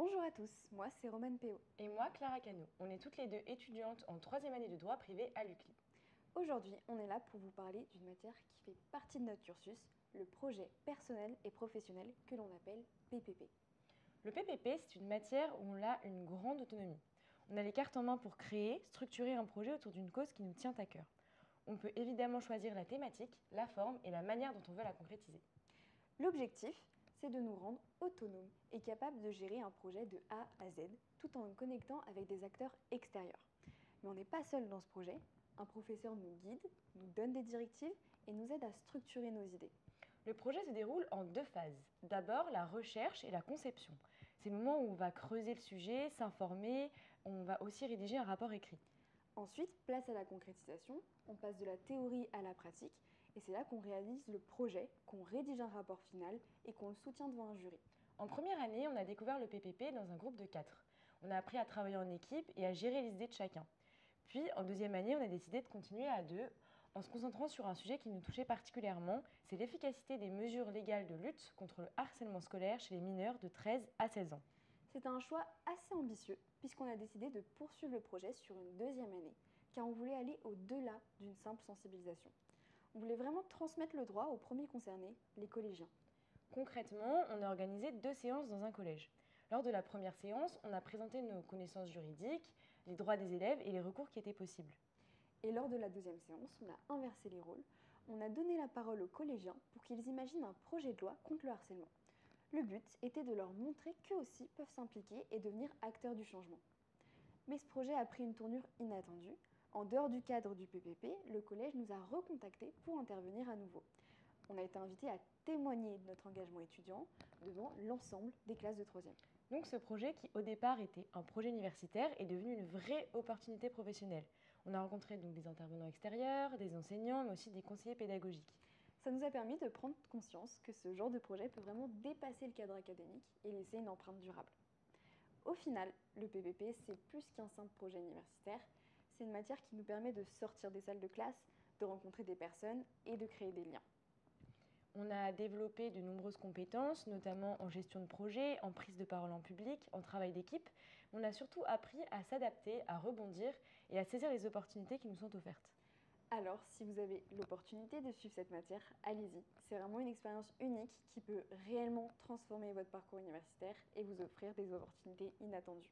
Bonjour à tous, moi c'est Romane Péo. Et moi, Clara Cano. On est toutes les deux étudiantes en troisième année de droit privé à l'UCLI. Aujourd'hui, on est là pour vous parler d'une matière qui fait partie de notre cursus, le projet personnel et professionnel que l'on appelle PPP. Le PPP, c'est une matière où on a une grande autonomie. On a les cartes en main pour créer, structurer un projet autour d'une cause qui nous tient à cœur. On peut évidemment choisir la thématique, la forme et la manière dont on veut la concrétiser. L'objectif, c'est de nous rendre autonomes et capables de gérer un projet de A à Z tout en nous connectant avec des acteurs extérieurs. Mais on n'est pas seul dans ce projet, un professeur nous guide, nous donne des directives et nous aide à structurer nos idées. Le projet se déroule en deux phases. D'abord, la recherche et la conception. C'est le moment où on va creuser le sujet, s'informer, on va aussi rédiger un rapport écrit. Ensuite, place à la concrétisation, on passe de la théorie à la pratique, et c'est là qu'on réalise le projet, qu'on rédige un rapport final et qu'on le soutient devant un jury. En première année, on a découvert le PPP dans un groupe de 4. On a appris à travailler en équipe et à gérer les idées de chacun. Puis, en deuxième année, on a décidé de continuer à deux en se concentrant sur un sujet qui nous touchait particulièrement, c'est l'efficacité des mesures légales de lutte contre le harcèlement scolaire chez les mineurs de 13 à 16 ans. C'est un choix assez ambitieux, puisqu'on a décidé de poursuivre le projet sur une deuxième année, car on voulait aller au-delà d'une simple sensibilisation. On voulait vraiment transmettre le droit aux premiers concernés, les collégiens. Concrètement, on a organisé 2 séances dans un collège. Lors de la première séance, on a présenté nos connaissances juridiques, les droits des élèves et les recours qui étaient possibles. Et lors de la deuxième séance, on a inversé les rôles. On a donné la parole aux collégiens pour qu'ils imaginent un projet de loi contre le harcèlement. Le but était de leur montrer qu'eux aussi peuvent s'impliquer et devenir acteurs du changement. Mais ce projet a pris une tournure inattendue. En dehors du cadre du PPP, le collège nous a recontactés pour intervenir à nouveau. On a été invités à témoigner de notre engagement étudiant devant l'ensemble des classes de troisième. Donc ce projet qui au départ était un projet universitaire est devenu une vraie opportunité professionnelle. On a rencontré donc des intervenants extérieurs, des enseignants, mais aussi des conseillers pédagogiques. Ça nous a permis de prendre conscience que ce genre de projet peut vraiment dépasser le cadre académique et laisser une empreinte durable. Au final, le PPP, c'est plus qu'un simple projet universitaire, c'est une matière qui nous permet de sortir des salles de classe, de rencontrer des personnes et de créer des liens. On a développé de nombreuses compétences, notamment en gestion de projet, en prise de parole en public, en travail d'équipe. On a surtout appris à s'adapter, à rebondir et à saisir les opportunités qui nous sont offertes. Alors, si vous avez l'opportunité de suivre cette matière, allez-y. C'est vraiment une expérience unique qui peut réellement transformer votre parcours universitaire et vous offrir des opportunités inattendues.